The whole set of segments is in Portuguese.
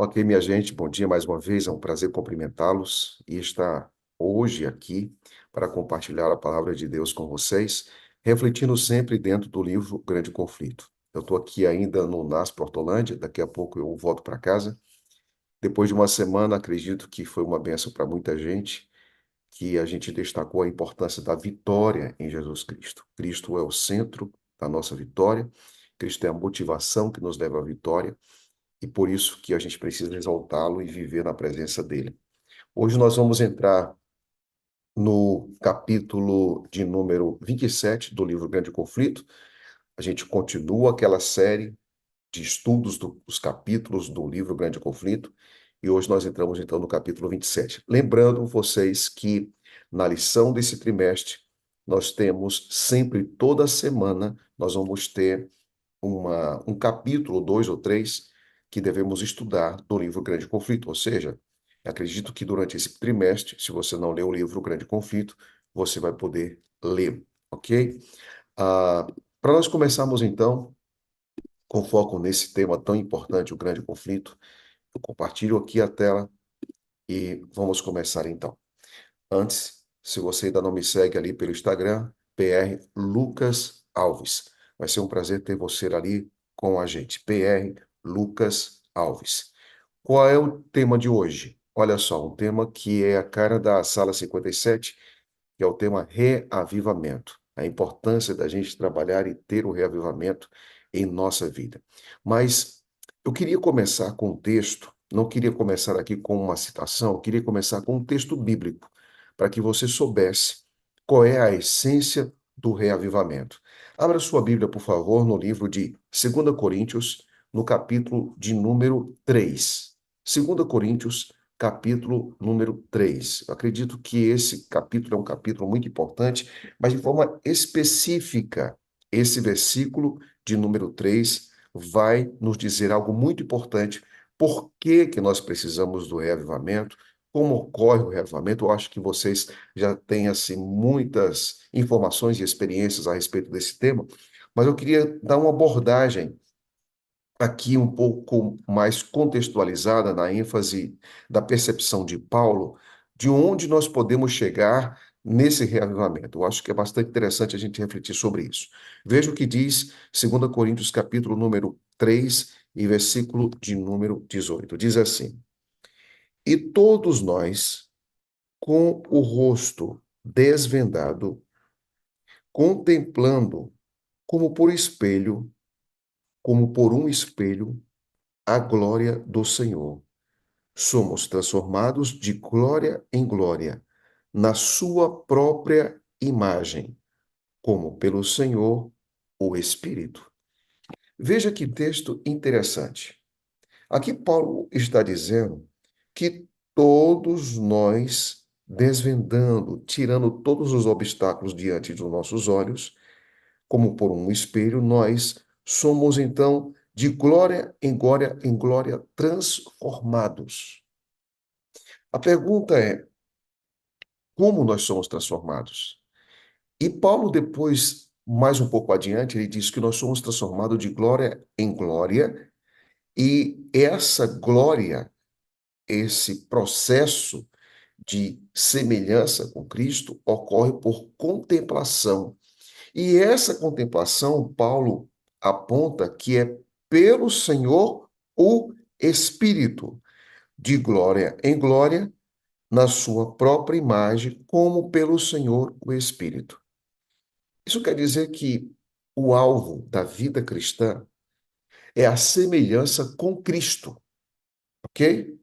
Ok, minha gente, bom dia mais uma vez, é um prazer cumprimentá-los e estar hoje aqui para compartilhar a palavra de Deus com vocês, refletindo sempre dentro do livro Grande Conflito. Eu estou aqui ainda no NASP Hortolândia, daqui a pouco eu volto para casa. Depois de uma semana, acredito que foi uma bênção para muita gente, que a gente destacou a importância da vitória em Jesus Cristo. Cristo é o centro da nossa vitória, Cristo é a motivação que nos leva à vitória, e por isso que a gente precisa exaltá-lo e viver na presença dele. Hoje nós vamos entrar no capítulo de número 27 do livro Grande Conflito. A gente continua aquela série de estudos dos capítulos do livro Grande Conflito, e hoje nós entramos então no capítulo 27. Lembrando vocês que na lição desse trimestre nós temos sempre, toda semana, nós vamos ter um capítulo, dois ou três, que devemos estudar do livro Grande Conflito. Ou seja, acredito que durante esse trimestre, se você não leu o livro Grande Conflito, você vai poder ler, ok? Ah, para nós começarmos, então, com foco nesse tema tão importante, o Grande Conflito, eu compartilho aqui a tela e vamos começar, então. Antes, se você ainda não me segue ali pelo Instagram, PR Lucas Alves. Vai ser um prazer ter você ali com a gente. PR Lucas Alves. Qual é o tema de hoje? Olha só, um tema que é a cara da Sala 57, que é o tema reavivamento. A importância da gente trabalhar e ter o reavivamento em nossa vida. Mas eu queria começar com um texto, não queria começar aqui com uma citação, eu queria começar com um texto bíblico, para que você soubesse qual é a essência do reavivamento. Abra sua Bíblia, por favor, no livro de 2 Coríntios, no capítulo de número 3. 2 Coríntios, capítulo número 3. Eu acredito que esse capítulo é um capítulo muito importante, mas de forma específica, esse versículo de número 3 vai nos dizer algo muito importante. Por que que nós precisamos do reavivamento? Como ocorre o reavivamento? Eu acho que vocês já têm assim muitas informações e experiências a respeito desse tema, mas eu queria dar uma abordagem aqui um pouco mais contextualizada na ênfase da percepção de Paulo, de onde nós podemos chegar nesse reavivamento. Eu acho que é bastante interessante a gente refletir sobre isso. Veja o que diz 2 Coríntios, capítulo número 3 e versículo de número 18. Diz assim: E todos nós, com o rosto desvendado, contemplando como por espelho, como por um espelho, a glória do Senhor, somos transformados de glória em glória, na sua própria imagem, como pelo Senhor, o Espírito. Veja que texto interessante. Aqui Paulo está dizendo que todos nós, desvendando, tirando todos os obstáculos diante dos nossos olhos, como por um espelho, nós somos então de glória em glória transformados. A pergunta é: como nós somos transformados? E Paulo, depois, mais um pouco adiante, ele diz que nós somos transformados de glória em glória, e essa glória, esse processo de semelhança com Cristo, ocorre por contemplação. E essa contemplação, Paulo aponta que é pelo Senhor o Espírito, de glória em glória, na sua própria imagem, como pelo Senhor o Espírito. Isso quer dizer que o alvo da vida cristã é a semelhança com Cristo, ok?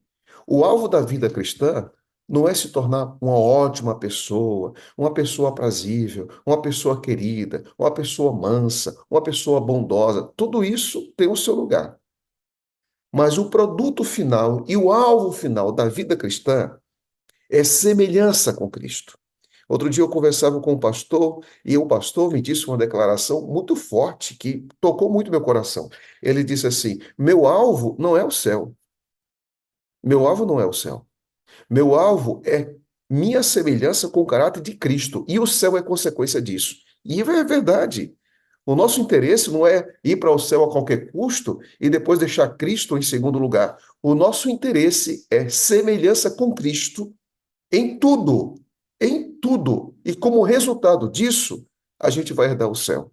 O alvo da vida cristã não é se tornar uma ótima pessoa, uma pessoa aprazível, uma pessoa querida, uma pessoa mansa, uma pessoa bondosa. Tudo isso tem o seu lugar. Mas o produto final e o alvo final da vida cristã é semelhança com Cristo. Outro dia eu conversava com um pastor e o pastor me disse uma declaração muito forte que tocou muito meu coração. Ele disse assim: Meu alvo não é o céu. Meu alvo não é o céu. Meu alvo é minha semelhança com o caráter de Cristo. E o céu é consequência disso. E é verdade. O nosso interesse não é ir para o céu a qualquer custo e depois deixar Cristo em segundo lugar. O nosso interesse é semelhança com Cristo em tudo, em tudo. E como resultado disso, a gente vai herdar o céu.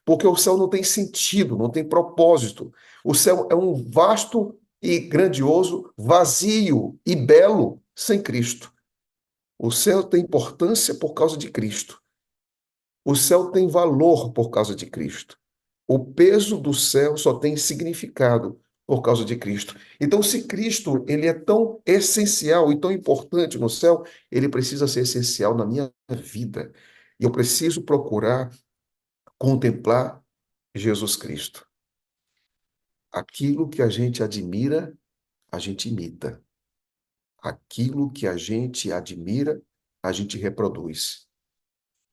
Porque o céu não tem sentido, não tem propósito. O céu é um vasto e grandioso vazio e belo sem Cristo. O céu tem importância por causa de Cristo. O céu tem valor por causa de Cristo. O peso do céu só tem significado por causa de Cristo. Então, se Cristo ele é tão essencial e tão importante no céu, ele precisa ser essencial na minha vida. E eu preciso procurar contemplar Jesus Cristo. Aquilo que a gente admira, a gente imita. Aquilo que a gente admira, a gente reproduz.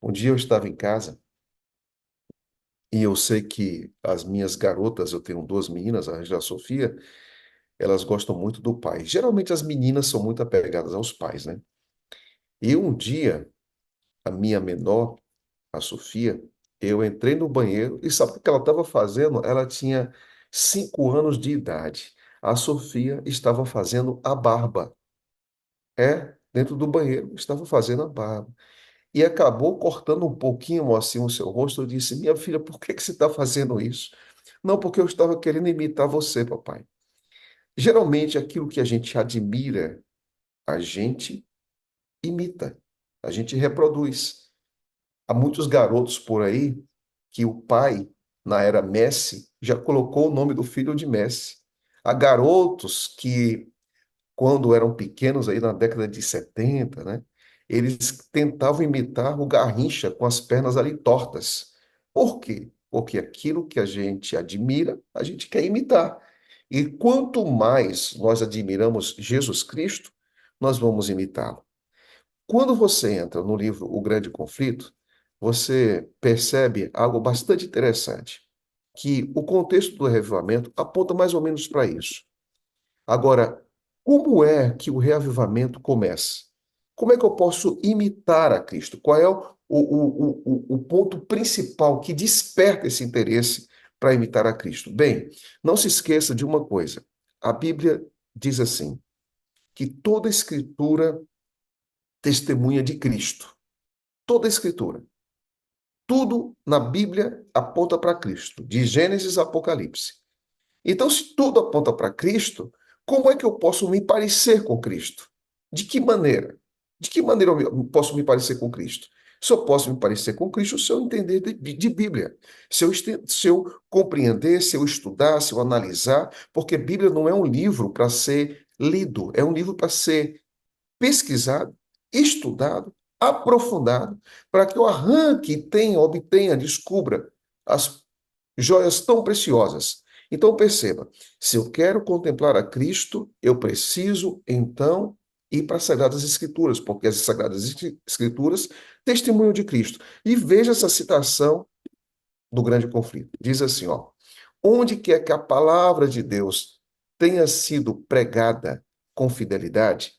Um dia eu estava em casa e eu sei que as minhas garotas, eu tenho duas meninas, a Angela e a Sofia, elas gostam muito do pai. Geralmente as meninas são muito apegadas aos pais, né? E um dia, a minha menor, a Sofia, eu entrei no banheiro e sabe o que ela estava fazendo? Ela tinha 5 anos de idade. A Sofia estava fazendo a barba. Dentro do banheiro, estava fazendo a barba. E acabou cortando um pouquinho assim o seu rosto. Eu disse, minha filha, por que que você está fazendo isso? Não, porque eu estava querendo imitar você, papai. Geralmente, aquilo que a gente admira, a gente imita, a gente reproduz. Há muitos garotos por aí que o pai, na era Messi, já colocou o nome do filho de Messi. Há garotos que quando eram pequenos, aí na década de 70, né? Eles tentavam imitar o Garrincha com as pernas ali tortas. Por quê? Porque aquilo que a gente admira, a gente quer imitar. E quanto mais nós admiramos Jesus Cristo, nós vamos imitá-lo. Quando você entra no livro O Grande Conflito, você percebe algo bastante interessante, que o contexto do revivamento aponta mais ou menos para isso. Agora, como é que o reavivamento começa? Como é que eu posso imitar a Cristo? Qual é o ponto principal que desperta esse interesse para imitar a Cristo? Bem, não se esqueça de uma coisa. A Bíblia diz assim, que toda escritura testemunha de Cristo. Toda escritura. Tudo na Bíblia aponta para Cristo, de Gênesis a Apocalipse. Então, se tudo aponta para Cristo, como é que eu posso me parecer com Cristo? De que maneira? De que maneira posso me parecer com Cristo? Só posso me parecer com Cristo se eu entender de Bíblia, se eu compreender, se eu estudar, se eu analisar, porque Bíblia não é um livro para ser lido, é um livro para ser pesquisado, estudado, aprofundado, para que eu arranque, tenha, obtenha, descubra as joias tão preciosas. Então perceba, se eu quero contemplar a Cristo, eu preciso então ir para as Sagradas Escrituras, porque as Sagradas Escrituras testemunham de Cristo. E veja essa citação do grande conflito. Diz assim, ó: onde quer que a palavra de Deus tenha sido pregada com fidelidade,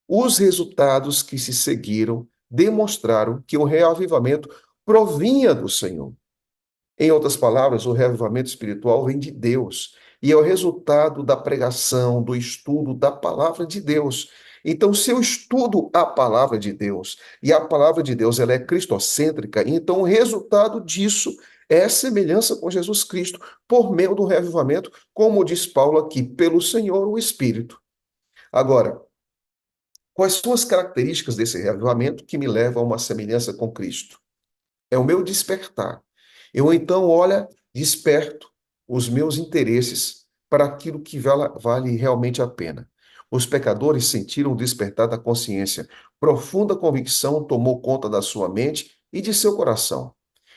os resultados que se seguiram demonstraram que o reavivamento provinha do Senhor. Em outras palavras, o reavivamento espiritual vem de Deus e é o resultado da pregação, do estudo da palavra de Deus. Então, se eu estudo a palavra de Deus e a palavra de Deus ela é cristocêntrica, então o resultado disso é semelhança com Jesus Cristo por meio do reavivamento, como diz Paulo aqui, pelo Senhor o Espírito. Agora, quais são as características desse reavivamento que me levam a uma semelhança com Cristo? É o meu despertar. Eu então, olha, desperto os meus interesses para aquilo que vale realmente a pena. Os pecadores sentiram o despertar da consciência. Profunda convicção tomou conta da sua mente e de seu coração.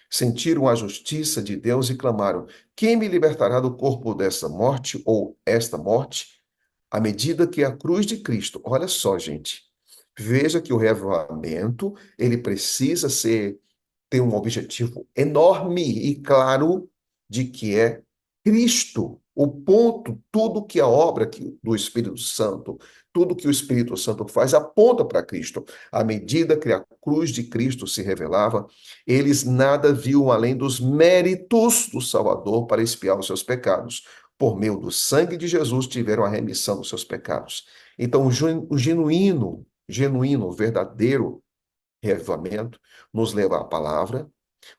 Sentiram a justiça de Deus e clamaram: quem me libertará do corpo dessa morte ou esta morte? À medida que a cruz de Cristo, olha só, gente, veja que o reavivamento, ele precisa ter um objetivo enorme e claro de que é Cristo. O ponto, tudo que a obra do Espírito Santo, tudo que o Espírito Santo faz, aponta para Cristo. À medida que a cruz de Cristo se revelava, eles nada viam além dos méritos do Salvador para expiar os seus pecados. Por meio do sangue de Jesus, tiveram a remissão dos seus pecados. Então, o genuíno, verdadeiro reavivamento nos leva à palavra,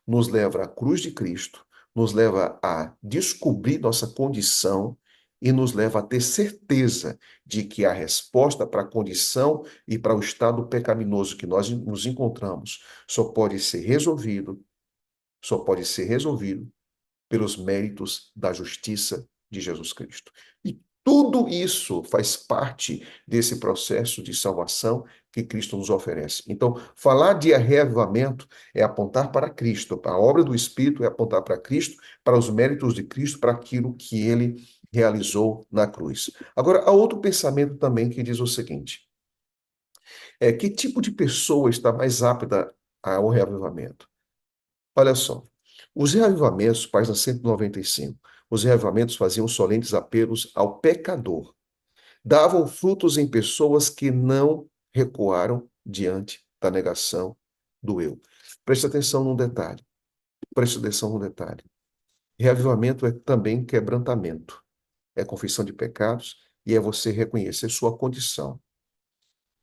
nos leva à cruz de Cristo, nos leva a descobrir nossa condição e nos leva a ter certeza de que a resposta para a condição e para o estado pecaminoso que nós nos encontramos só pode ser resolvido pelos méritos da justiça de Jesus Cristo. E tudo isso faz parte desse processo de salvação que Cristo nos oferece. Então, falar de reavivamento é apontar para Cristo, a obra do Espírito é apontar para Cristo, para os méritos de Cristo, para aquilo que ele realizou na cruz. Agora, há outro pensamento também que diz o seguinte: que tipo de pessoa está mais apta ao reavivamento? Olha só, os reavivamentos, página 195, os reavivamentos faziam solenes apelos ao pecador, davam frutos em pessoas que não recuaram diante da negação do eu. Preste atenção num detalhe, preste atenção num detalhe. Reavivamento é também quebrantamento, é confissão de pecados e é você reconhecer sua condição.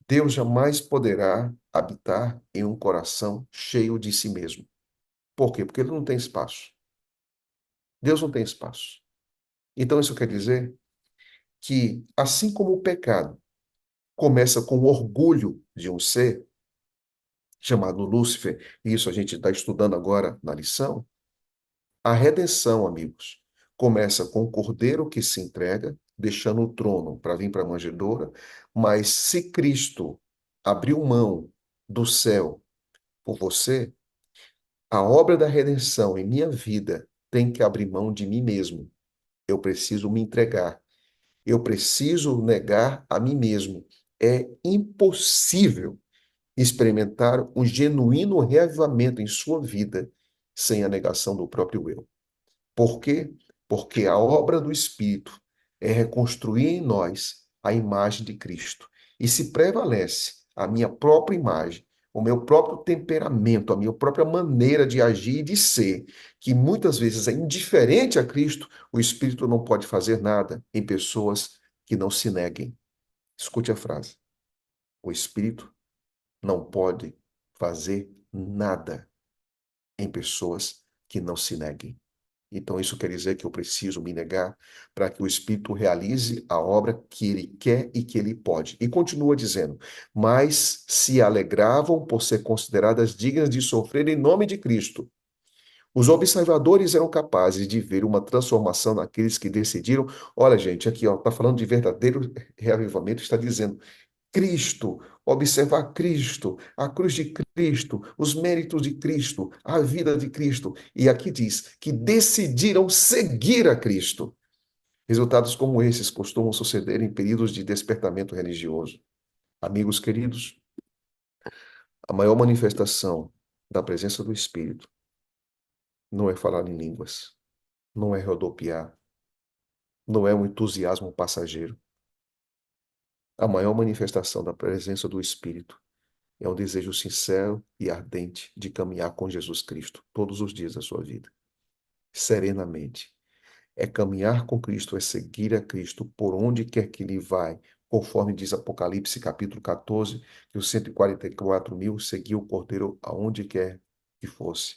Deus jamais poderá habitar em um coração cheio de si mesmo. Por quê? Porque ele não tem espaço. Deus não tem espaço. Então, isso quer dizer que, assim como o pecado começa com o orgulho de um ser, chamado Lúcifer, e isso a gente está estudando agora na lição, a redenção, amigos, começa com o cordeiro que se entrega, deixando o trono para vir para a manjedoura, mas se Cristo abriu mão do céu por você, a obra da redenção em minha vida tem que abrir mão de mim mesmo. Eu preciso me entregar. Eu preciso negar a mim mesmo. É impossível experimentar um genuíno reavivamento em sua vida sem a negação do próprio eu. Por quê? Porque a obra do Espírito é reconstruir em nós a imagem de Cristo. E se prevalece a minha própria imagem, o meu próprio temperamento, a minha própria maneira de agir e de ser, que muitas vezes é indiferente a Cristo, o Espírito não pode fazer nada em pessoas que não se neguem. Escute a frase. O Espírito não pode fazer nada em pessoas que não se neguem. Então, isso quer dizer que eu preciso me negar para que o Espírito realize a obra que ele quer e que ele pode. E continua dizendo: mas se alegravam por ser consideradas dignas de sofrer em nome de Cristo. Os observadores eram capazes de ver uma transformação naqueles que decidiram. Olha, gente, aqui ó, está falando de verdadeiro reavivamento, está dizendo Cristo, observar Cristo, a cruz de Cristo, os méritos de Cristo, a vida de Cristo. E aqui diz que decidiram seguir a Cristo. Resultados como esses costumam suceder em períodos de despertamento religioso. Amigos queridos, a maior manifestação da presença do Espírito não é falar em línguas, não é rodopiar, não é um entusiasmo passageiro. A maior manifestação da presença do Espírito é um desejo sincero e ardente de caminhar com Jesus Cristo todos os dias da sua vida, serenamente. É caminhar com Cristo, é seguir a Cristo por onde quer que ele vai, conforme diz Apocalipse capítulo 14, que os 144.000 seguiam o Cordeiro aonde quer que fosse.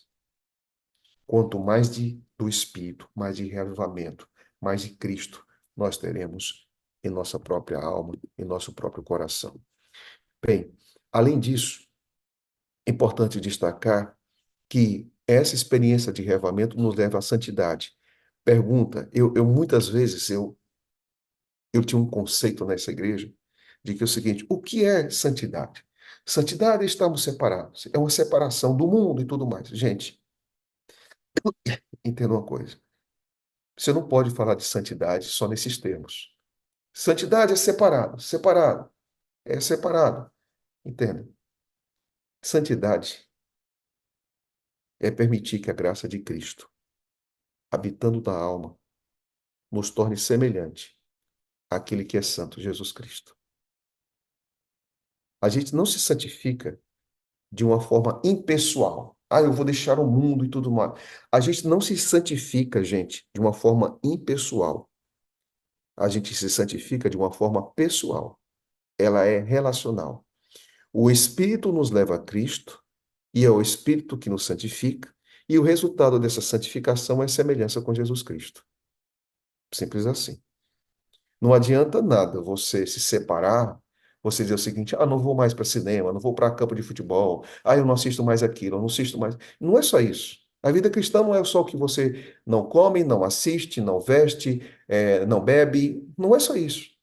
Quanto mais do Espírito, mais de reavivamento, mais de Cristo nós teremos em nossa própria alma, em nosso próprio coração. Bem, além disso, é importante destacar que essa experiência de reavivamento nos leva à santidade. Pergunta, eu muitas vezes eu tinha um conceito nessa igreja de que é o seguinte: o que é santidade? Santidade é estarmos separados, é uma separação do mundo e tudo mais. Gente, entenda uma coisa: você não pode falar de santidade só nesses termos. Santidade é separado, separado, é separado. Entenda? Santidade é permitir que a graça de Cristo, habitando na alma, nos torne semelhante àquele que é santo, Jesus Cristo. A gente não se santifica de uma forma impessoal. Ah, eu vou deixar o mundo e tudo mais. A gente não se santifica, gente, de uma forma impessoal. A gente se santifica de uma forma pessoal. Ela é relacional. O Espírito nos leva a Cristo e é o Espírito que nos santifica, e o resultado dessa santificação é semelhança com Jesus Cristo. Simples assim. Não adianta nada você se separar, você dizer o seguinte: ah, não vou mais para cinema, não vou para campo de futebol, ah, eu não assisto mais aquilo, eu não assisto mais. Não é só isso. A vida cristã não é só o que você não come, não assiste, não veste, não bebe. Não é só isso.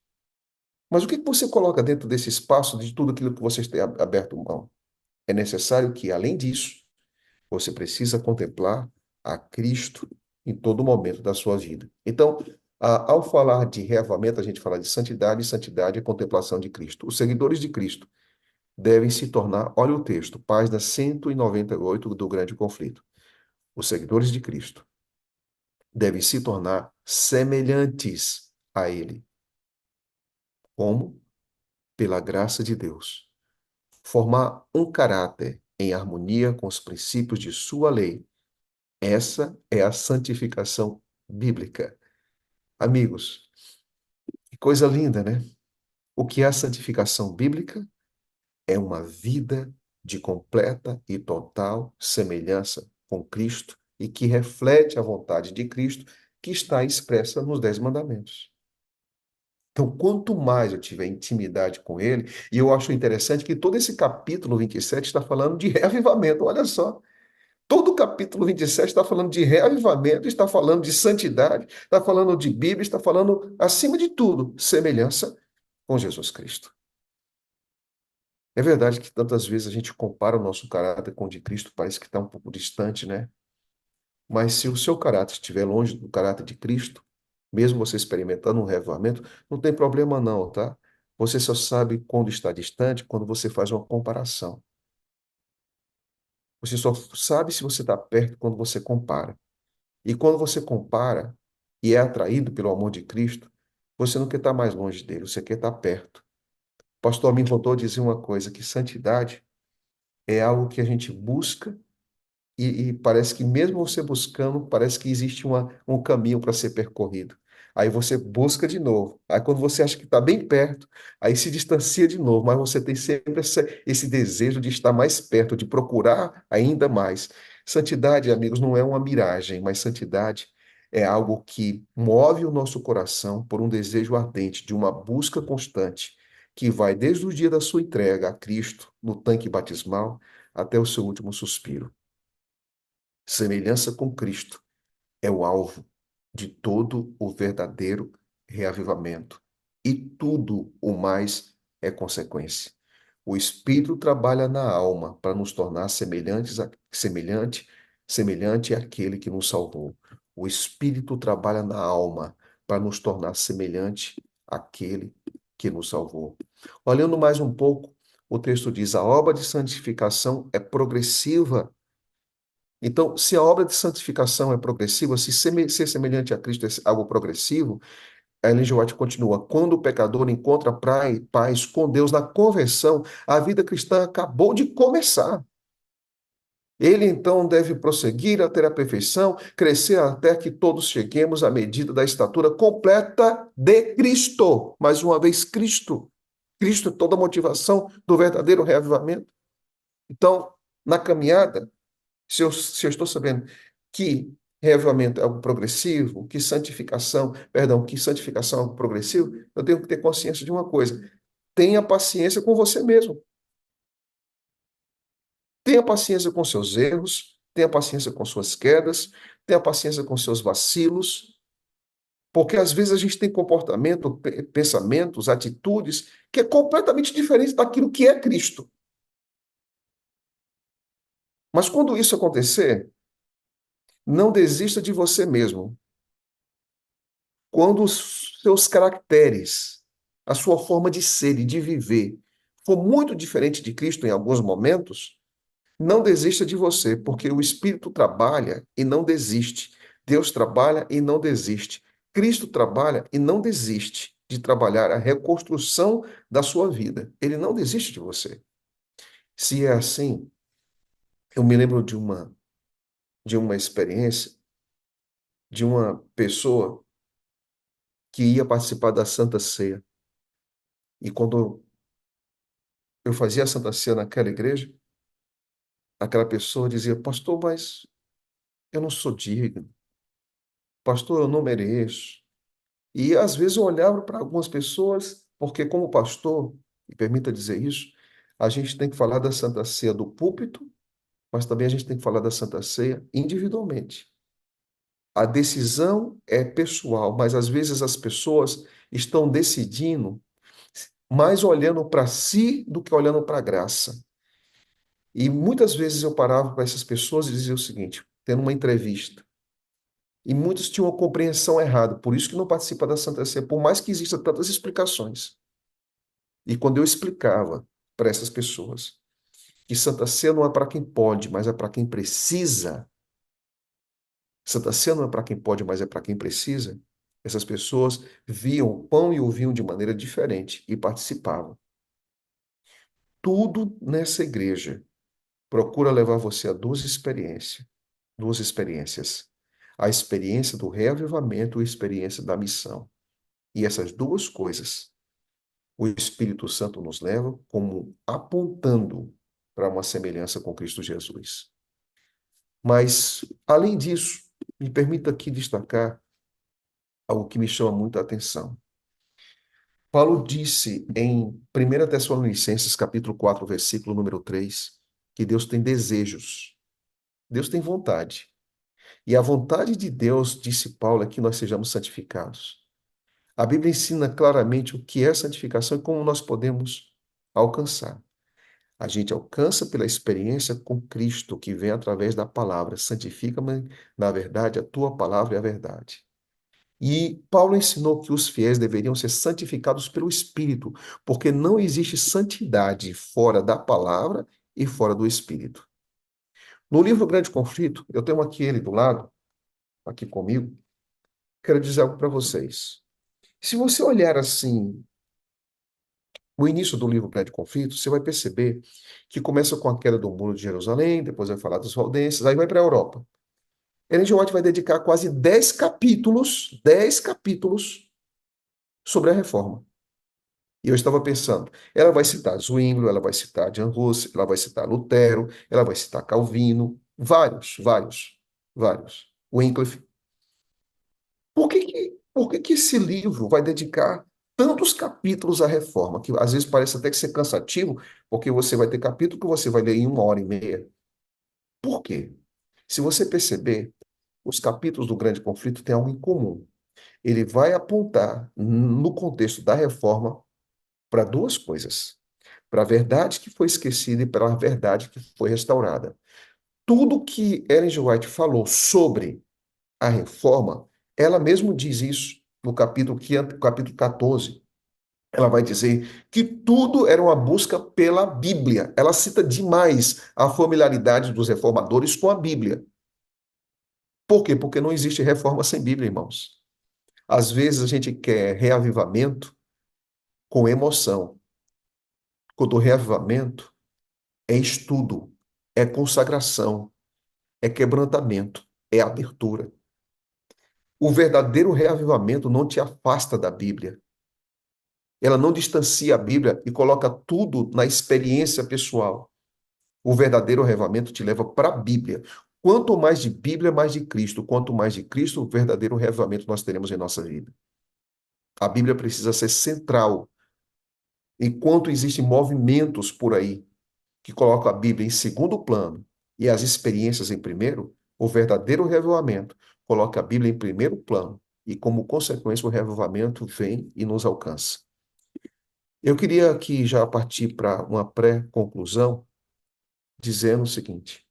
Mas o que que você coloca dentro desse espaço de tudo aquilo que você tem aberto mão? É necessário que, além disso, você precisa contemplar a Cristo em todo momento da sua vida. Então, ao falar de reavamento, a gente fala de santidade, e santidade é contemplação de Cristo. Os seguidores de Cristo devem se tornar, olha o texto, página 198 do Grande Conflito. Os seguidores de Cristo devem se tornar semelhantes a Ele. Como? Pela graça de Deus. Formar um caráter em harmonia com os princípios de sua lei. Essa é a santificação bíblica. Amigos, que coisa linda, né? O que é a santificação bíblica? É uma vida de completa e total semelhança com Cristo e que reflete a vontade de Cristo que está expressa nos Dez Mandamentos. Então, quanto mais eu tiver intimidade com Ele, e eu acho interessante que todo esse capítulo 27 está falando de reavivamento, olha só. Todo o capítulo 27 está falando de reavivamento, está falando de santidade, está falando de Bíblia, está falando, acima de tudo, semelhança com Jesus Cristo. É verdade que tantas vezes a gente compara o nosso caráter com o de Cristo, parece que está um pouco distante, né? Mas se o seu caráter estiver longe do caráter de Cristo, mesmo você experimentando um reavivamento, não tem problema não, tá? Você só sabe quando está distante quando você faz uma comparação. Você só sabe se você está perto quando você compara. E quando você compara e é atraído pelo amor de Cristo, você não quer estar mais longe dele, você quer estar perto. O pastor me voltou a dizer uma coisa, que santidade é algo que a gente busca e parece que mesmo você buscando, parece que existe um caminho para ser percorrido. Aí você busca de novo. Aí quando você acha que está bem perto, aí se distancia de novo, mas você tem sempre esse desejo de estar mais perto, de procurar ainda mais. Santidade, amigos, não é uma miragem, mas santidade é algo que move o nosso coração por um desejo ardente, de uma busca constante, que vai desde o dia da sua entrega a Cristo, no tanque batismal, até o seu último suspiro. Semelhança com Cristo é o alvo de todo o verdadeiro reavivamento. E tudo o mais é consequência. O Espírito trabalha na alma para nos tornar semelhante àquele que nos salvou. O Espírito trabalha na alma para nos tornar semelhante àquele que nos salvou. Olhando mais um pouco, o texto diz: a obra de santificação é progressiva. Então, se a obra de santificação é progressiva, se ser semelhante a Cristo é algo progressivo, a Ellen G. White continua: quando o pecador encontra paz com Deus na conversão, a vida cristã acabou de começar. Ele então deve prosseguir até a perfeição, crescer até que todos cheguemos à medida da estatura completa de Cristo. Mais uma vez, Cristo. Cristo é toda a motivação do verdadeiro reavivamento. Então, na caminhada, se eu estou sabendo que reavivamento é algo progressivo, que santificação é algo progressivo, eu tenho que ter consciência de uma coisa: tenha paciência com você mesmo. Tenha paciência com seus erros, tenha paciência com suas quedas, tenha paciência com seus vacilos, porque às vezes a gente tem comportamento, pensamentos, atitudes que é completamente diferente daquilo que é Cristo. Mas quando isso acontecer, não desista de você mesmo. Quando os seus caracteres, a sua forma de ser e de viver for muito diferente de Cristo em alguns momentos, não desista de você, porque o Espírito trabalha e não desiste. Deus trabalha e não desiste. Cristo trabalha e não desiste de trabalhar a reconstrução da sua vida. Ele não desiste de você. Se é assim, eu me lembro de uma experiência de uma pessoa que ia participar da Santa Ceia. E quando eu fazia a Santa Ceia naquela igreja, aquela pessoa dizia: Pastor, mas eu não sou digno. Pastor, eu não mereço. E às vezes eu olhava para algumas pessoas, porque como pastor, e permita dizer isso, a gente tem que falar da Santa Ceia do púlpito, mas também a gente tem que falar da Santa Ceia individualmente. A decisão é pessoal, mas às vezes as pessoas estão decidindo mais olhando para si do que olhando para a graça. E muitas vezes eu parava para essas pessoas e dizia o seguinte, tendo uma entrevista, e muitos tinham uma compreensão errada, por isso que não participa da Santa Ceia, por mais que existam tantas explicações. E quando eu explicava para essas pessoas que Santa Ceia não é para quem pode, mas é para quem precisa, Santa Ceia não é para quem pode, mas é para quem precisa, essas pessoas viam o pão e o vinho de maneira diferente e participavam. Tudo nessa igreja procura levar você a duas experiências. A experiência do reavivamento e a experiência da missão. E essas duas coisas, o Espírito Santo nos leva como apontando para uma semelhança com Cristo Jesus. Mas, além disso, me permita aqui destacar algo que me chama muita atenção. Paulo disse em 1 Tessalonicenses, capítulo 4, versículo número 3, que Deus tem desejos, Deus tem vontade. E a vontade de Deus, disse Paulo, é que nós sejamos santificados. A Bíblia ensina claramente o que é santificação e como nós podemos alcançar. A gente alcança pela experiência com Cristo, que vem através da palavra. Santifica-me, na verdade, a tua palavra é a verdade. E Paulo ensinou que os fiéis deveriam ser santificados pelo Espírito, porque não existe santidade fora da palavra e fora do Espírito. No livro Grande Conflito, eu tenho aqui ele do lado, aqui comigo, quero dizer algo para vocês. Se você olhar assim, o início do livro Grande Conflito, você vai perceber que começa com a queda do Muro de Jerusalém, depois vai falar dos valdenses, aí vai para a Europa. Ellen G. White vai dedicar quase 10 capítulos sobre a reforma. E eu estava pensando, ela vai citar Zwinglio, ela vai citar Jan Hus, ela vai citar Lutero, ela vai citar Calvino, vários. Wycliffe. Por que que esse livro vai dedicar tantos capítulos à reforma, que às vezes parece até que ser cansativo, porque você vai ter capítulo que você vai ler em 1 hora e meia. Por quê? Se você perceber, os capítulos do Grande Conflito têm algo em comum. Ele vai apontar, no contexto da reforma, para duas coisas: para a verdade que foi esquecida e para a verdade que foi restaurada. Tudo que Ellen G. White falou sobre a reforma, ela mesmo diz isso no capítulo 14. Ela vai dizer que tudo era uma busca pela Bíblia. Ela cita demais a familiaridade dos reformadores com a Bíblia. Por quê? Porque não existe reforma sem Bíblia, irmãos. Às vezes a gente quer reavivamento com emoção. Quando o reavivamento é estudo, é consagração, é quebrantamento, é abertura. O verdadeiro reavivamento não te afasta da Bíblia. Ela não distancia a Bíblia e coloca tudo na experiência pessoal. O verdadeiro reavivamento te leva para a Bíblia. Quanto mais de Bíblia, mais de Cristo. Quanto mais de Cristo, o verdadeiro reavivamento nós teremos em nossa vida. A Bíblia precisa ser central. Enquanto existem movimentos por aí que colocam a Bíblia em segundo plano e as experiências em primeiro, o verdadeiro reavivamento coloca a Bíblia em primeiro plano e, como consequência, o reavivamento vem e nos alcança. Eu queria aqui já partir para uma pré-conclusão, dizendo o seguinte: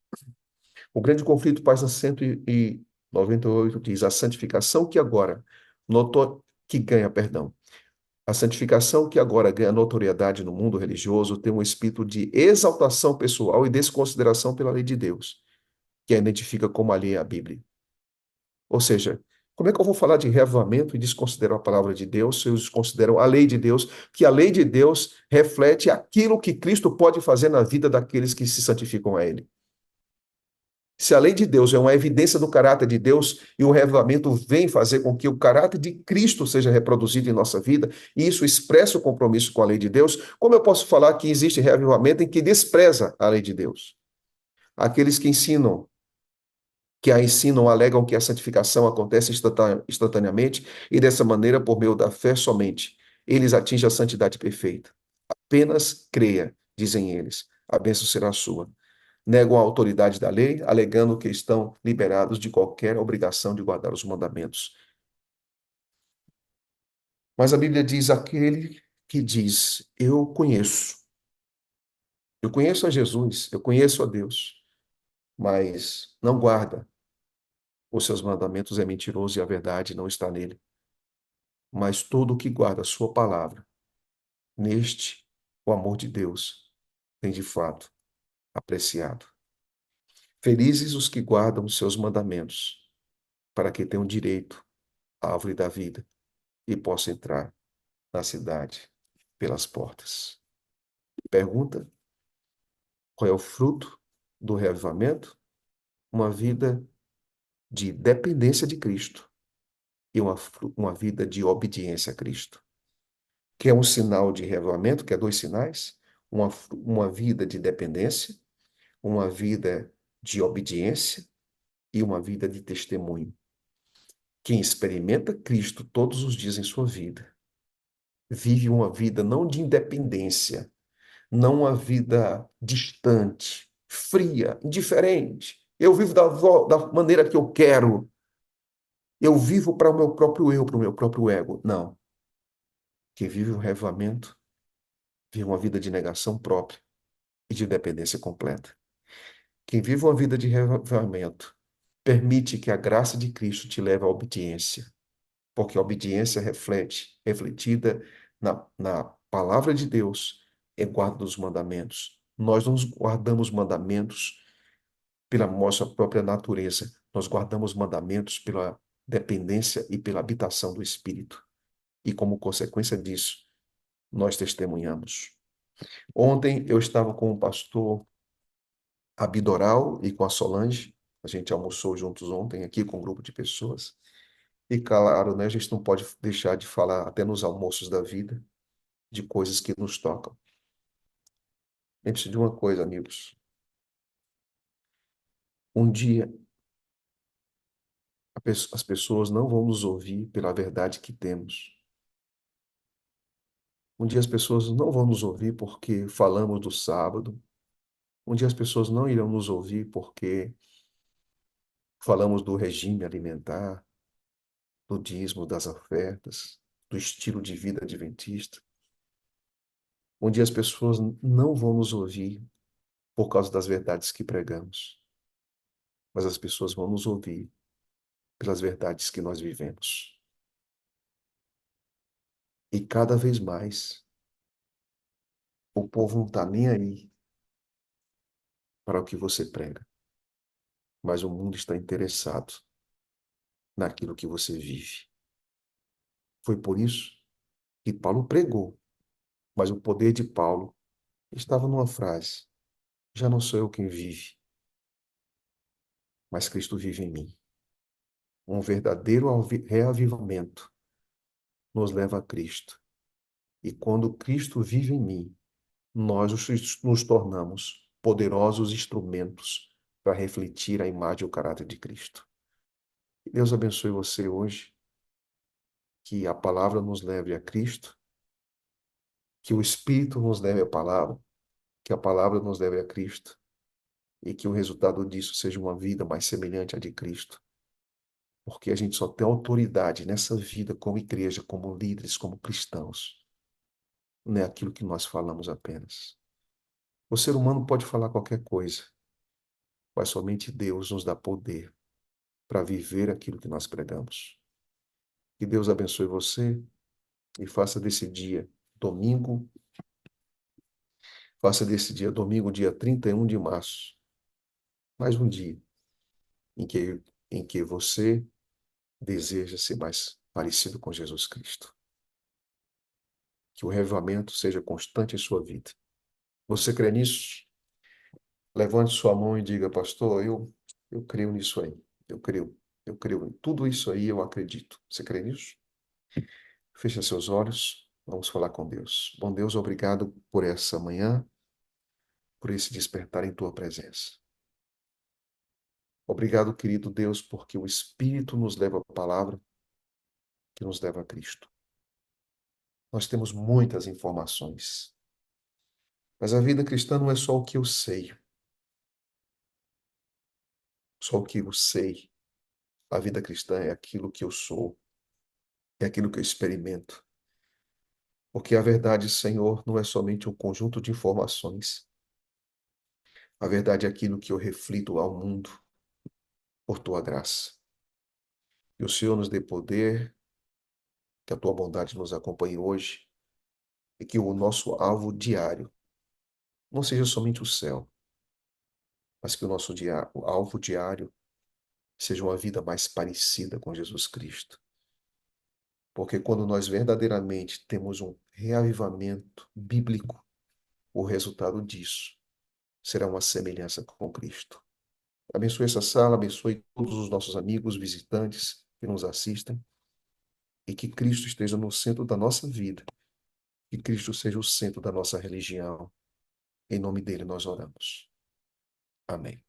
o grande conflito, página 198, diz: a santificação que agora que ganha, perdão, a santificação que agora ganha notoriedade no mundo religioso tem um espírito de exaltação pessoal e desconsideração pela lei de Deus, que a identifica como alheia à Bíblia. Ou seja, Como é que eu vou falar de reavivamento e desconsiderar a palavra de Deus se eu desconsidero a lei de Deus, que a lei de Deus reflete aquilo que Cristo pode fazer na vida daqueles que se santificam a Ele? Se a lei de Deus é uma evidência do caráter de Deus e o reavivamento vem fazer com que o caráter de Cristo seja reproduzido em nossa vida, e isso expressa o compromisso com a lei de Deus, como eu posso falar que existe reavivamento em que despreza a lei de Deus? Aqueles que a ensinam, alegam que a santificação acontece instantaneamente e dessa maneira, por meio da fé somente, eles atingem a santidade perfeita. Apenas creia, dizem eles, a bênção será sua. Negam a autoridade da lei, alegando que estão liberados de qualquer obrigação de guardar os mandamentos. Mas a Bíblia diz aquele que diz: eu conheço a Jesus, eu conheço a Deus, mas não guarda os seus mandamentos é mentiroso e a verdade não está nele. Mas todo o que guarda a sua palavra, neste o amor de Deus tem de fato apreciado. Felizes os que guardam os seus mandamentos, para que tenham direito à árvore da vida e possam entrar na cidade pelas portas. Pergunta: qual é o fruto do reavivamento? Uma vida de dependência de Cristo e uma vida de obediência a Cristo. Que é um sinal de reavivamento, que é dois sinais: uma vida de dependência, uma vida de obediência e uma vida de testemunho. Quem experimenta Cristo todos os dias em sua vida, vive uma vida não de independência, não uma vida distante, fria, indiferente. Eu vivo da maneira que eu quero. Eu vivo para o meu próprio eu, para o meu próprio ego. Não. Quem vive o reavivamento, vive uma vida de negação própria e de dependência completa. Quem vive uma vida de reavivamento, permite que a graça de Cristo te leve à obediência, porque a obediência refletida na palavra de Deus, é guarda dos mandamentos. Nós não guardamos mandamentos pela nossa própria natureza, nós guardamos mandamentos pela dependência e pela habitação do Espírito. E como consequência disso, nós testemunhamos. Ontem eu estava com o pastor Abidoral e com a Solange, a gente almoçou juntos ontem aqui com um grupo de pessoas. E claro, né, a gente não pode deixar de falar até nos almoços da vida de coisas que nos tocam. Lembre-se de uma coisa, amigos. Um dia as pessoas não vão nos ouvir pela verdade que temos. Um dia as pessoas não vão nos ouvir porque falamos do sábado. Um dia as pessoas não irão nos ouvir porque falamos do regime alimentar, do dízimo, das ofertas, do estilo de vida adventista. Um dia as pessoas não vão nos ouvir por causa das verdades que pregamos, mas as pessoas vão nos ouvir pelas verdades que nós vivemos. E cada vez mais, o povo não está nem aí para o que você prega, mas o mundo está interessado naquilo que você vive. Foi por isso que Paulo pregou, mas o poder de Paulo estava numa frase: já não sou eu quem vive, mas Cristo vive em mim. Um verdadeiro reavivamento nos leva a Cristo. E quando Cristo vive em mim, nós nos tornamos poderosos instrumentos para refletir a imagem e o caráter de Cristo. Que Deus abençoe você hoje, que a palavra nos leve a Cristo, que o Espírito nos leve à palavra, que a palavra nos leve a Cristo e que o resultado disso seja uma vida mais semelhante à de Cristo. Porque a gente só tem autoridade nessa vida como igreja, como líderes, como cristãos. Não é aquilo que nós falamos apenas. O ser humano pode falar qualquer coisa, mas somente Deus nos dá poder para viver aquilo que nós pregamos. Que Deus abençoe você e domingo, faça desse dia, domingo, dia 31 de março, mais um dia em que você deseja ser mais parecido com Jesus Cristo. Que o revivamento seja constante em sua vida. Você crê nisso? Levante sua mão e diga, pastor, eu creio nisso aí. Eu creio. Eu creio em tudo isso aí, eu acredito. Você crê nisso? Feche seus olhos. Vamos falar com Deus. Bom Deus, obrigado por essa manhã, por esse despertar em tua presença. Obrigado, querido Deus, porque o Espírito nos leva à palavra que nos leva a Cristo. Nós temos muitas informações, mas a vida cristã não é só o que eu sei, só o que eu sei. A vida cristã é aquilo que eu sou, é aquilo que eu experimento. Porque a verdade, Senhor, não é somente um conjunto de informações. A verdade é aquilo que eu reflito ao mundo por tua graça. E o Senhor nos dê poder, que a tua bondade nos acompanhe hoje e que o nosso alvo diário não seja somente o céu, mas que o alvo diário seja uma vida mais parecida com Jesus Cristo. Porque quando nós verdadeiramente temos um reavivamento bíblico, o resultado disso será uma semelhança com Cristo. Abençoe essa sala, abençoe todos os nossos amigos, visitantes que nos assistem e que Cristo esteja no centro da nossa vida, que Cristo seja o centro da nossa religião. Em nome dele nós oramos. Amém.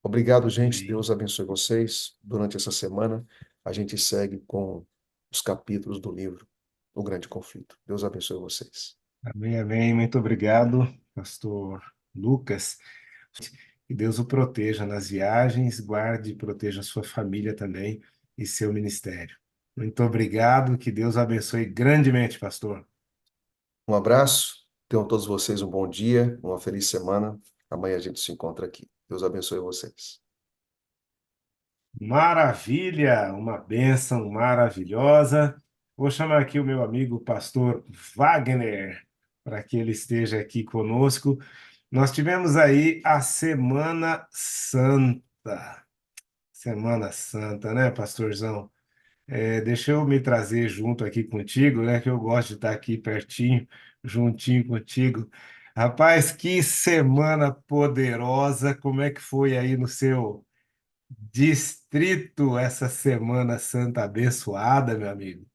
Obrigado, gente. Amém. Deus abençoe vocês. Durante essa semana, a gente segue com os capítulos do livro O Grande Conflito. Deus abençoe vocês. Amém, amém. Muito obrigado, pastor Lucas. Que Deus o proteja nas viagens, guarde e proteja a sua família também e seu ministério. Muito obrigado, que Deus abençoe grandemente, pastor. Um abraço. Tenham todos vocês um bom dia, uma feliz semana. Amanhã a gente se encontra aqui. Deus abençoe vocês. Maravilha, uma bênção maravilhosa. Vou chamar aqui o meu amigo pastor Wagner para que ele esteja aqui conosco. Nós tivemos aí a Semana Santa. Semana Santa, né, pastorzão? Deixa eu me trazer junto aqui contigo, né? Que eu gosto de estar aqui pertinho, juntinho contigo. Rapaz, que semana poderosa! Como é que foi aí no seu distrito essa Semana Santa abençoada, meu amigo?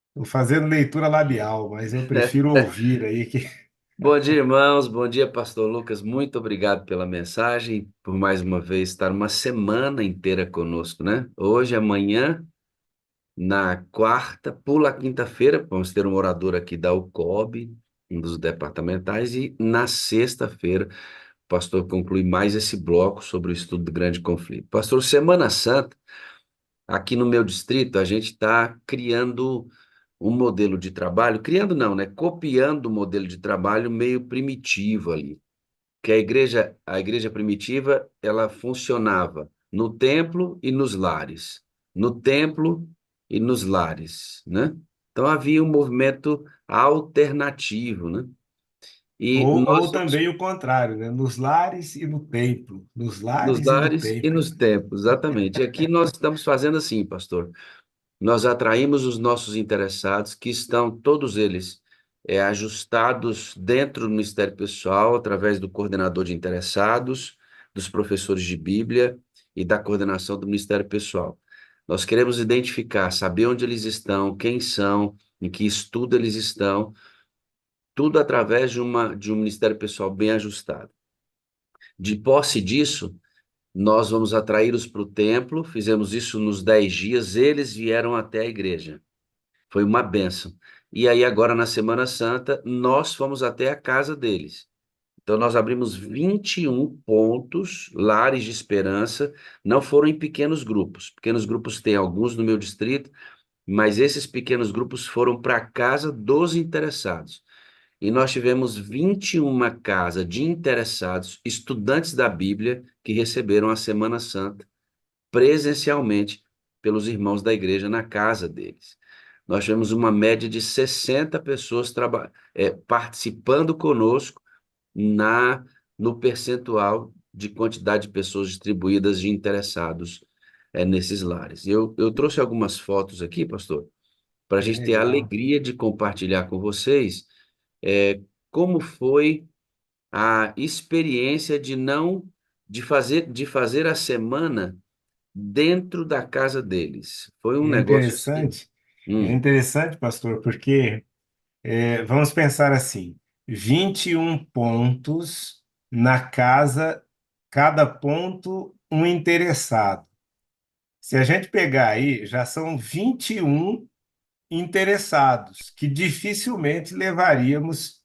Estou fazendo leitura labial, mas eu prefiro ouvir aí que. Bom dia, irmãos. Bom dia, Pastor Lucas. Muito obrigado pela mensagem, por mais uma vez estar uma semana inteira conosco, né? Hoje, amanhã, na quarta, pula a quinta-feira, vamos ter um orador aqui da UCOB, um dos departamentais, e na sexta-feira, o pastor conclui mais esse bloco sobre o estudo do grande conflito. Pastor, Semana Santa, aqui no meu distrito, a gente está criando um modelo de trabalho, criando não, né? Copiando o modelo de trabalho meio primitivo ali. Que a igreja primitiva, ela funcionava no templo e nos lares. No templo e nos lares, né? Então havia um movimento alternativo, né? E Ou nós vamos também o contrário, né? Nos lares e no templo. Nos nos lares e no lares e templo. nos templos, exatamente. E aqui nós estamos fazendo assim, pastor. Nós atraímos os nossos interessados, que estão todos eles ajustados dentro do Ministério Pessoal, através do coordenador de interessados, dos professores de Bíblia e da coordenação do Ministério Pessoal. Nós queremos identificar, saber onde eles estão, quem são, em que estudo eles estão, tudo através de um Ministério Pessoal bem ajustado. De posse disso, nós vamos atraí-los para o templo, fizemos isso nos 10 dias, eles vieram até a igreja. Foi uma bênção. E aí, agora na Semana Santa, nós fomos até a casa deles. Então, nós abrimos 21 pontos, lares de esperança, não foram em pequenos grupos. Pequenos grupos tem alguns no meu distrito, mas esses pequenos grupos foram para a casa dos interessados. E nós tivemos 21 casas de interessados, estudantes da Bíblia, que receberam a Semana Santa presencialmente pelos irmãos da igreja na casa deles. Nós tivemos uma média de 60 pessoas participando conosco no percentual de quantidade de pessoas distribuídas de interessados nesses lares. Eu trouxe algumas fotos aqui, pastor, para a Que gente ter a legal. alegria de compartilhar com vocês como foi a experiência de não de fazer a semana dentro da casa deles. Foi um E negócio assim. é interessante, pastor, porque vamos pensar assim: 21 pontos na casa, cada ponto um interessado. Se a gente pegar aí, já são 21 interessados, que dificilmente levaríamos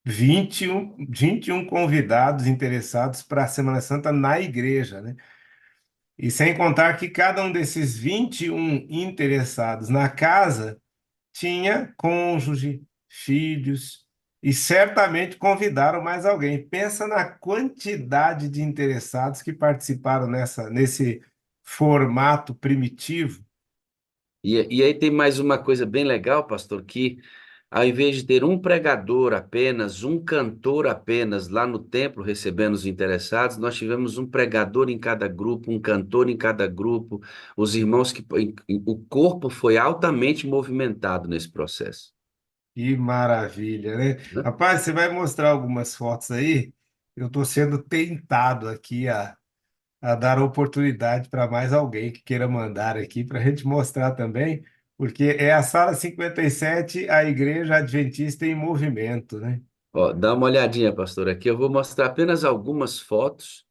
21 convidados interessados para a Semana Santa na igreja, né? E sem contar que cada um desses 21 interessados na casa tinha cônjuge, filhos, e certamente convidaram mais alguém. Pensa na quantidade de interessados que participaram nesse formato primitivo. E aí tem mais uma coisa bem legal, pastor, que ao invés de ter um pregador apenas, um cantor apenas lá no templo recebendo os interessados, nós tivemos um pregador em cada grupo, um cantor em cada grupo, os irmãos o corpo foi altamente movimentado nesse processo, Que maravilha, né? né? Rapaz, você vai mostrar algumas fotos aí? Eu estou sendo tentado aqui a dar oportunidade para mais alguém que queira mandar aqui para a gente mostrar também, porque é a Sala 57, a Igreja Adventista em Movimento, né? Ó, dá uma olhadinha, pastor, aqui eu vou mostrar apenas algumas fotos.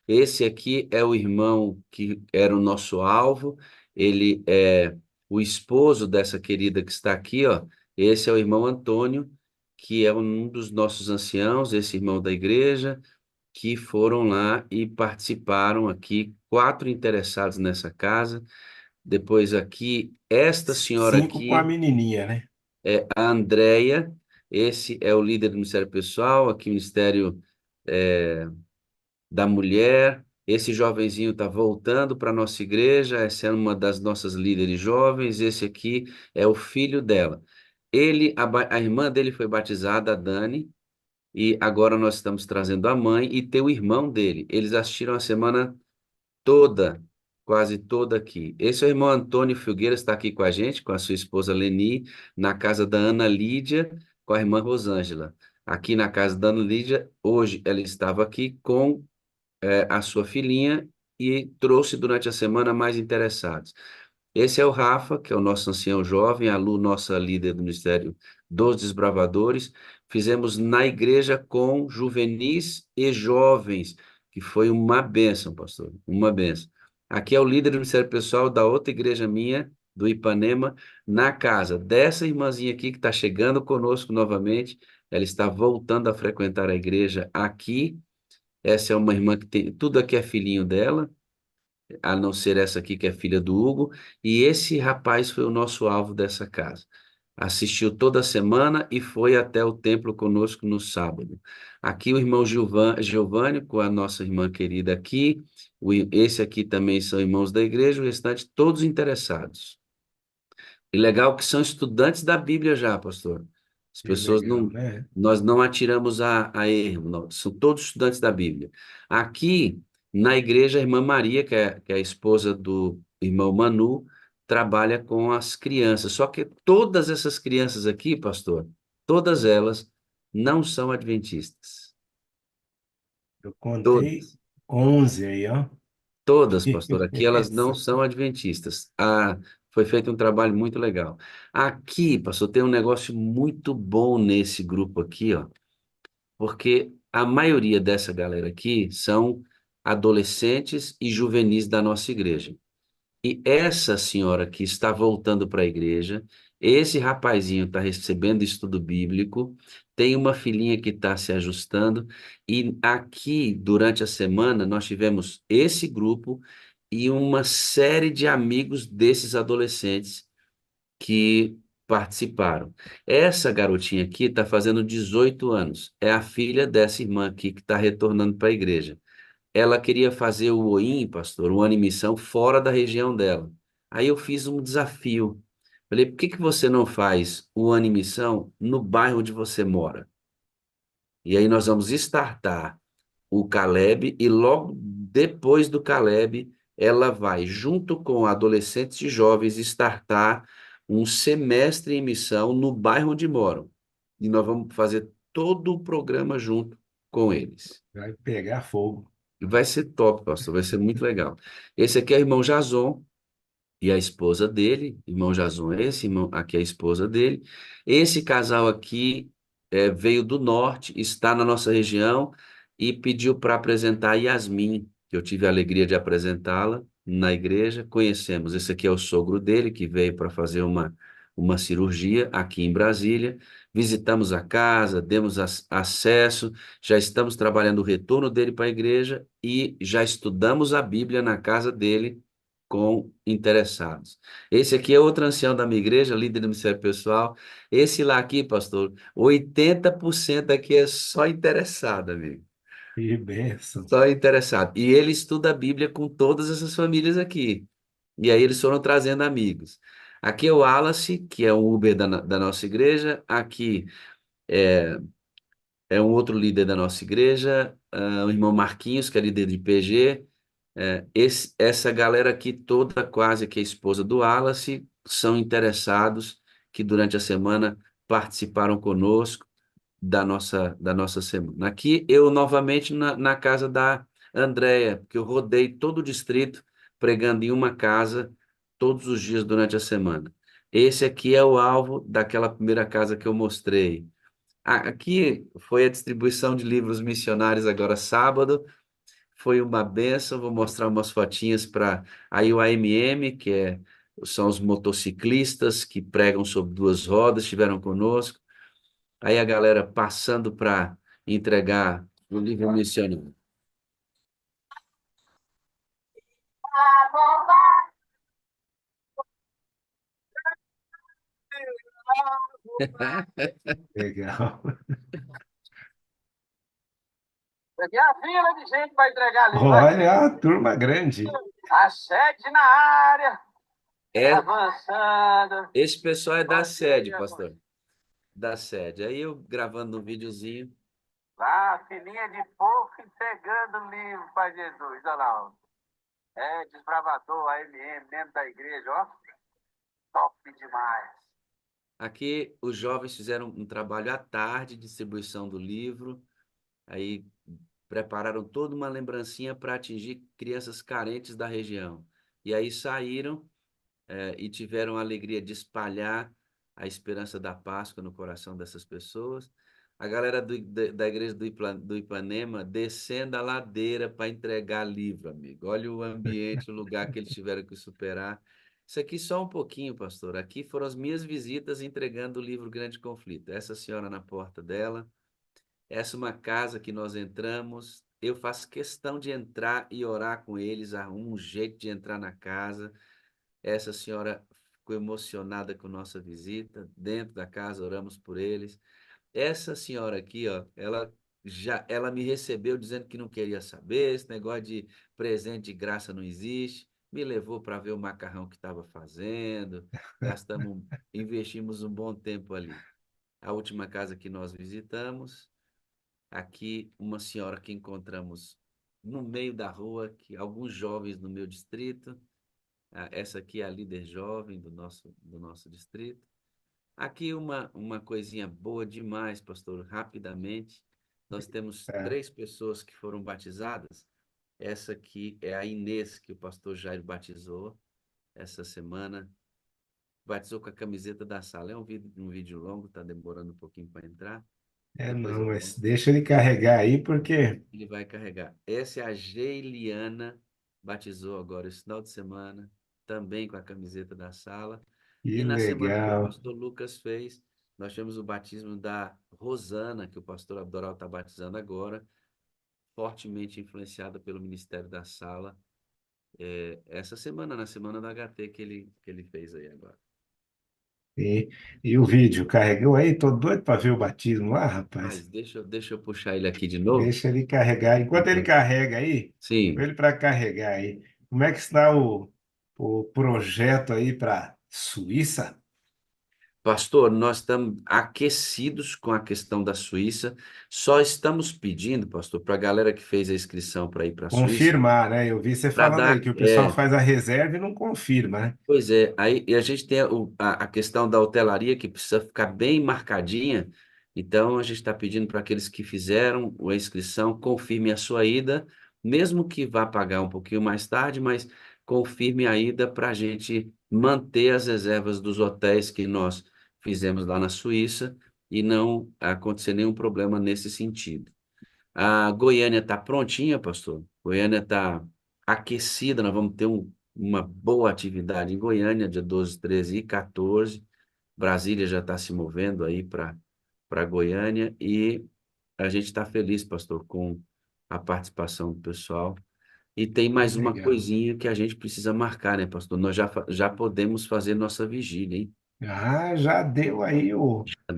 Esse aqui é o irmão que era o nosso alvo, ele é o esposo dessa querida que está aqui, ó. Esse é o irmão Antônio, que é um dos nossos anciãos, esse irmão da igreja, que foram lá e participaram aqui, 4 interessados nessa casa. Depois aqui, esta senhora 5 com a aqui menininha, né? é a Andréia, esse é o líder do Ministério Pessoal, aqui o Ministério é, da mulher. Esse jovenzinho está voltando para a nossa igreja, essa é uma das nossas líderes jovens, esse aqui é o filho dela. A irmã dele foi batizada, a Dani, e agora nós estamos trazendo a mãe e tem o irmão dele. Eles assistiram a semana toda, quase toda aqui. Esse é o irmão Antônio Filgueira, está aqui com a gente, com a sua esposa Leni, na casa da Ana Lídia, com a irmã Rosângela. Aqui na casa da Ana Lídia, hoje ela estava aqui com a sua filhinha e trouxe durante a semana mais interessados. Esse é o Rafa, que é o nosso ancião jovem, a Lu, nossa líder do Ministério dos Desbravadores. Fizemos na igreja com juvenis e jovens, que foi uma bênção, pastor, uma bênção. Aqui é o líder do Ministério Pessoal da outra igreja minha, do Ipanema, na casa dessa irmãzinha aqui que está chegando conosco novamente. Ela está voltando a frequentar a igreja aqui. Essa é uma irmã que tem, tudo aqui é filhinho dela, a não ser essa aqui que é filha do Hugo, e esse rapaz foi o nosso alvo dessa casa. Assistiu toda semana e foi até o templo conosco no sábado. Aqui o irmão Giovanni, com a nossa irmã querida aqui, esse aqui também são irmãos da igreja, o restante todos interessados. E legal que são estudantes da Bíblia já, pastor. As Que pessoas legal, não, né? nós não atiramos a erro, não. São todos estudantes da Bíblia. Aqui, na igreja, a irmã Maria, que é a esposa do irmão Manu, trabalha com as crianças. Só que todas essas crianças aqui, pastor, todas elas não são adventistas. Eu contei Todas. 11 aí, ó. Todas, Que pastor, aqui elas não bênção. são adventistas. Foi feito um trabalho muito legal. Aqui, pastor, tem um negócio muito bom nesse grupo aqui, ó, porque a maioria dessa galera aqui são adolescentes e juvenis da nossa igreja. E essa senhora que está voltando para a igreja, esse rapazinho está recebendo estudo bíblico, tem uma filhinha que está se ajustando, e aqui, durante a semana, nós tivemos esse grupo e uma série de amigos desses adolescentes que participaram. Essa garotinha aqui está fazendo 18 anos, é a filha dessa irmã aqui que está retornando para a igreja. Ela queria fazer o OIM, pastor, o ano em missão, fora da região dela. Aí eu fiz um desafio. Falei, por que que você não faz o ano em missão no bairro onde você mora? E aí nós vamos startar o Caleb, e logo depois do Caleb, ela vai, junto com adolescentes e jovens, startar um semestre em missão no bairro onde moram. E nós vamos fazer todo o programa junto com eles. Vai pegar fogo. Vai ser top, pastor, vai ser muito legal. Esse aqui é o irmão Jason e a esposa dele, irmão Jason, esse irmão aqui é a esposa dele. Esse casal aqui veio do norte, está na nossa região e pediu para apresentar a Yasmin, que eu tive a alegria de apresentá-la na igreja. Conhecemos, esse aqui é o sogro dele, que veio para fazer uma cirurgia aqui em Brasília. Visitamos a casa, demos acesso, já estamos trabalhando o retorno dele para a igreja e já estudamos a Bíblia na casa dele com interessados. Esse aqui é outro ancião da minha igreja, líder do ministério pessoal. Esse lá aqui, pastor, 80% aqui é só interessado, amigo. Que bênção. Só interessado. E ele estuda a Bíblia com todas essas famílias aqui. E aí eles foram trazendo amigos. Aqui é o Wallace, que é um Uber da nossa igreja. Aqui é, é um outro líder da nossa igreja, o irmão Marquinhos, que é líder de PG. Essa galera aqui toda, quase que é esposa do Wallace, são interessados que durante a semana participaram conosco da nossa semana. Aqui eu novamente na casa da Andréia, porque eu rodei todo o distrito pregando em uma casa todos os dias durante a semana. Esse aqui é o alvo daquela primeira casa que eu mostrei. Aqui foi a distribuição de livros missionários agora sábado. Foi uma benção. Vou mostrar umas fotinhas para aí o AMM, são os motociclistas que pregam sobre duas rodas, estiveram conosco. Aí a galera passando para entregar o livro missionário. Legal. Aqui é a fila de gente para entregar livro. Olha, a turma grande. A sede na área. Avançando. Esse pessoal é da sede, pastor. Da sede. Aí eu gravando um videozinho. Lá, filinha de povo entregando livro para Jesus, olha lá. Desbravador, AMM, membro da igreja, ó. Top demais. Aqui os jovens fizeram um trabalho à tarde, distribuição do livro. Aí prepararam toda uma lembrancinha para atingir crianças carentes da região. E aí saíram e tiveram a alegria de espalhar a esperança da Páscoa no coração dessas pessoas. A galera da igreja do Ipanema descendo a ladeira para entregar livro, amigo. Olha o ambiente, o lugar que eles tiveram que superar. Isso aqui só um pouquinho, pastor. Aqui foram as minhas visitas entregando o livro Grande Conflito. Essa senhora na porta dela. Essa é uma casa que nós entramos. Eu faço questão de entrar e orar com eles, arrumo um jeito de entrar na casa. Essa senhora ficou emocionada com nossa visita. Dentro da casa, oramos por eles. Essa senhora aqui, ó, ela me recebeu dizendo que não queria saber, esse negócio de presente de graça não existe. Me levou para ver o macarrão que estava fazendo. Investimos um bom tempo ali. A última casa que nós visitamos, aqui uma senhora que encontramos no meio da rua, que alguns jovens no meu distrito. Essa aqui é a líder jovem do nosso distrito. Aqui uma coisinha boa demais, pastor, rapidamente. Nós temos É, 3 pessoas que foram batizadas. Essa aqui é a Inês, que o pastor Jairo batizou essa semana. Batizou com a camiseta da sala. É um vídeo longo, está demorando um pouquinho para entrar. Depois não, eu mas mostro. deixa ele carregar aí, porque Ele vai carregar. Essa é a Geiliana, batizou agora esse final de semana, também com a camiseta da sala. que E na semana que o legal. pastor Lucas fez, nós tivemos o batismo da Rosana, que o pastor Abdoral está batizando agora, fortemente influenciada pelo ministério da sala. Essa semana, na semana da HT que ele fez aí agora. E o vídeo, carregou aí? Tô doido para ver o batismo lá, rapaz. Mas deixa eu puxar ele aqui de novo. Deixa ele carregar. Enquanto ele carrega aí, põe Sim. ele para carregar aí. Como é que está o projeto aí para Suíça? Pastor, nós estamos aquecidos com a questão da Suíça. Só estamos pedindo, pastor, para a galera que fez a inscrição para ir para a Suíça, Confirmar, né? Eu vi você para falando aí dar. que o pessoal faz a reserva e não confirma, né? Pois é, aí e a gente tem a questão da hotelaria que precisa ficar bem marcadinha. Então, a gente está pedindo para aqueles que fizeram a inscrição, confirme a sua ida, mesmo que vá pagar um pouquinho mais tarde, mas confirme a ida para a gente manter as reservas dos hotéis que nós fizemos lá na Suíça e não acontecer nenhum problema nesse sentido. A Goiânia está prontinha, pastor. Goiânia está aquecida. Nós vamos ter uma boa atividade em Goiânia, dia 12, 13 e 14. Brasília já está se movendo aí para Goiânia e a gente está feliz, pastor, com a participação do pessoal. E tem mais uma Legal. coisinha que a gente precisa marcar, né, pastor? Nós já podemos fazer nossa vigília, hein? Ah, já deu aí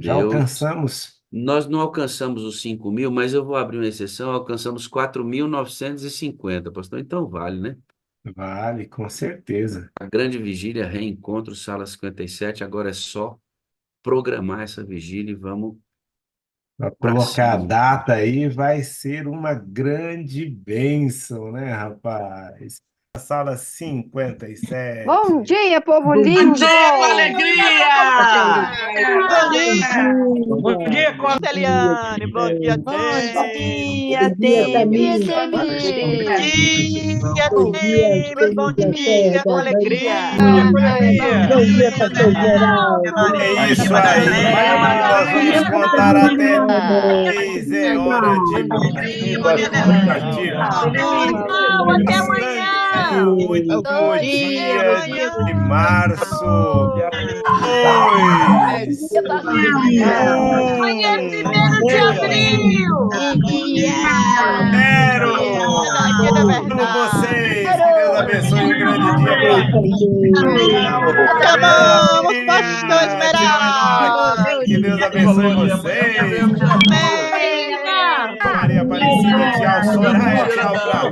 já Deu. alcançamos. Nós não alcançamos os 5.000, mas eu vou abrir uma exceção, alcançamos 4.950, pastor. Então vale, né? Vale, com certeza. A grande vigília, reencontro, sala 57, agora é só programar essa vigília e vamos Para para colocar a cima. data aí, vai ser uma grande bênção, né, rapaz? A sala 57. Bom dia, povo Bom lindo! dia com alegria! Bom dia! Bom dia com Eliane, bom dia, Bom Temi. dia, Bom dia, Temi! Bom dia, Temi. Bom dia, com alegria. Bom dia, pastor geral. É isso aí, nós vamos contar até 3, é hora de partir. Até amanhã. Último dia de março. 2, Amanhã é 1º de abril. 0. Amo vocês. Que Deus abençoe um grande dia para Te amamos, pastor Esmeralda. Que Deus abençoe vocês. Amém. Maria Aparecida, tchau. Soraya, tchau.